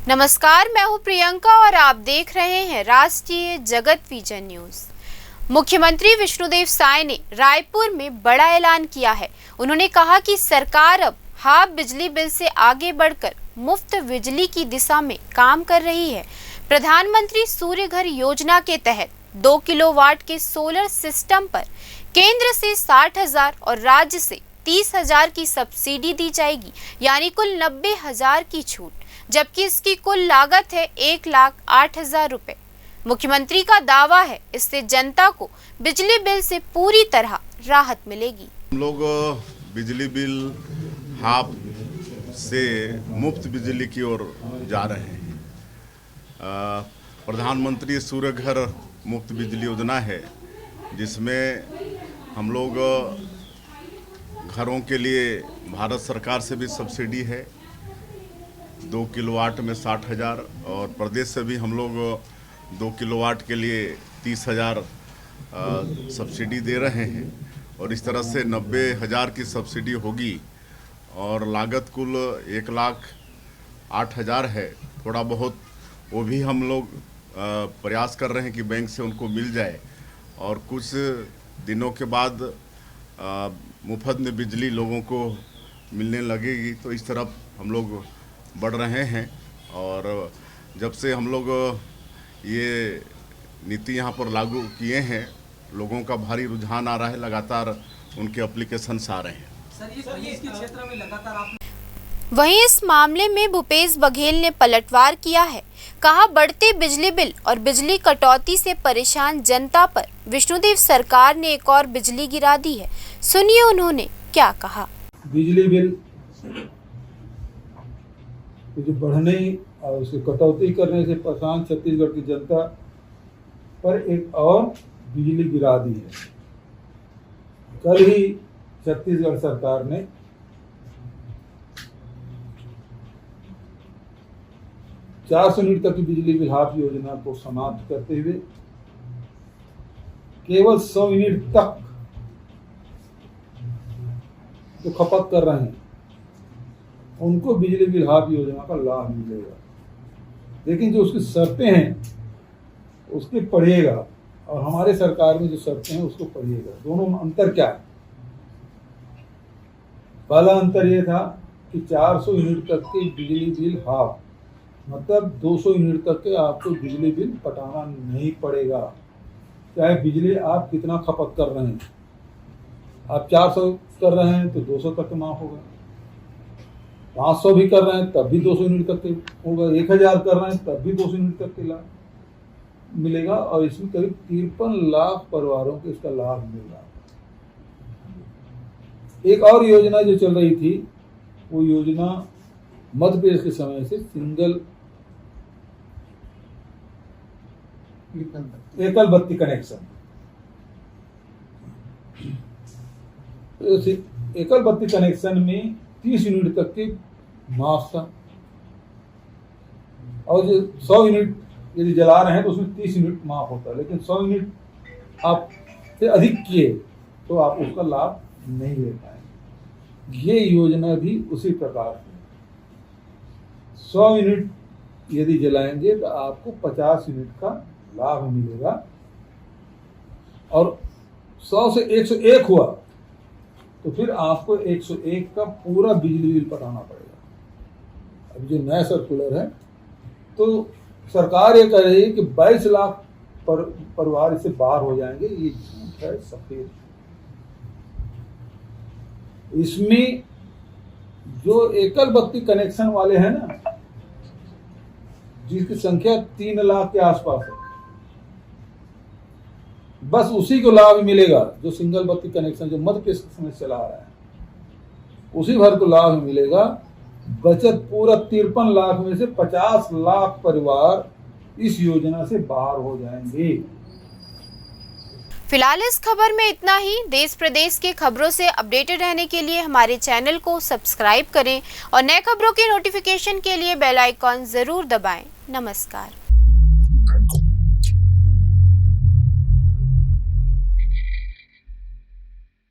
नमस्कार, मैं हूं प्रियंका और आप देख रहे हैं राष्ट्रीय जगत विजन न्यूज। मुख्यमंत्री विष्णुदेव साय ने रायपुर में बड़ा ऐलान किया है। उन्होंने कहा कि सरकार अब हाफ बिजली बिल से आगे बढ़कर मुफ्त बिजली की दिशा में काम कर रही है। प्रधानमंत्री सूर्य घर योजना के तहत 2 किलोवाट के सोलर सिस्टम पर केंद्र से 60,000 और राज्य से 30,000 की सब्सिडी दी जाएगी, यानी कुल 90,000 की छूट, जबकि इसकी कुल लागत है 1,08,000 रुपए। मुख्यमंत्री का दावा है इससे जनता को बिजली बिल से पूरी तरह राहत मिलेगी। हम लोग बिजली बिल हाफ से मुफ्त बिजली की ओर जा रहे हैं। प्रधानमंत्री सूर्य घर मुफ्त बिजली योजना है, जिसमें हम लोग घरों के लिए भारत सरकार से भी सब्सिडी है 2 किलोवाट में 60,000 और प्रदेश से भी हम लोग 2 किलोवाट के लिए 30,000 सब्सिडी दे रहे हैं और इस तरह से 90,000 की सब्सिडी होगी और लागत कुल 1,08,000 है। थोड़ा बहुत वो भी हम लोग प्रयास कर रहे हैं कि बैंक से उनको मिल जाए और कुछ दिनों के बाद मुफ्त में बिजली लोगों को मिलने लगेगी। तो इस तरफ हम लोग बढ़ रहे हैं और जब से हम लोग ये नीति यहाँ पर लागू किए हैं, लोगों का भारी रुझान आ रहा है, लगातार उनके एप्लीकेशंस आ रहे हैं। सर, ये इसके क्षेत्र में लगातार आप वहीं इस मामले में भूपेश बघेल ने पलटवार किया है। कहा, बढ़ते बिजली बिल और बिजली कटौती से परेशान जनता पर विष्णुदेव सरकार ने एक और बिजली गिरा दी है। सुनिए उन्होंने क्या कहा। बिजली बिल जो बढ़ने और उसकी कटौती करने से परेशान छत्तीसगढ़ की जनता पर एक और बिजली गिरा दी है। कल ही छत्तीसगढ़ सरकार ने 400 यूनिट तक की बिजली बिल हाफ योजना को समाप्त करते हुए केवल 100 यूनिट तक जो खपत कर रहे हैं उनको बिजली बिल हाफ योजना का लाभ मिलेगा, लेकिन जो उसकी शर्तें हैं उसके पढ़िएगा और हमारे सरकार में जो शर्तें हैं उसको पढ़िएगा। दोनों में अंतर क्या है? पहला अंतर यह था कि 400 यूनिट तक की बिजली बिल हाफ, मतलब 200 यूनिट तक के आपको बिजली बिल पटाना नहीं पड़ेगा, चाहे बिजली आप कितना खपत कर रहे हैं। आप 400 कर रहे हैं तो 200 तक माफ होगा, 500 भी कर रहे हैं तब भी 200 यूनिट तक होगा, 1,000 कर रहे हैं तब भी 200 यूनिट तक के लाभ मिलेगा और इसमें करीब 53 लाख परिवारों को इसका लाभ मिलेगा। एक और योजना जो चल रही थी, वो योजना मध्य प्रदेश के समय से एकल बत्ती कनेक्शन, एकल बत्ती कनेक्शन में 30 यूनिट तक के माफ था और जो 100 यूनिट यदि जला रहे हैं तो उसमें 30 यूनिट माफ होता है, लेकिन 100 यूनिट आप से अधिक किए तो आप उसका लाभ नहीं ले पाएंगे। ये योजना भी उसी प्रकार है। 100 यूनिट यदि जलाएंगे तो आपको 50 यूनिट का लाभ मिलेगा और 100 से 101 हुआ तो फिर आपको 101 का पूरा बिजली बिल पटाना पड़ेगा। अब जो नया सर्कुलर है तो सरकार ये कह रही है कि 22 लाख परिवार इससे बाहर हो जाएंगे। ये झूठ है, सफेद। इसमें जो एकल बत्ती कनेक्शन वाले हैं ना, जिसकी संख्या 3 लाख के आसपास है, बस उसी को लाभ मिलेगा। जो सिंगल बत्ती कनेक्शन जो मध्य प्रदेश के समय चला रहा है उसी भर को लाभ मिलेगा। बचत पूरा 53 लाख में से 50 लाख परिवार इस योजना से बाहर हो जाएंगे। फिलहाल इस खबर में इतना ही। देश प्रदेश के खबरों से अपडेटेड रहने के लिए हमारे चैनल को सब्सक्राइब करें और नए खबरों की नोटिफिकेशन के लिए बेल आइकॉन जरूर दबाएं। नमस्कार।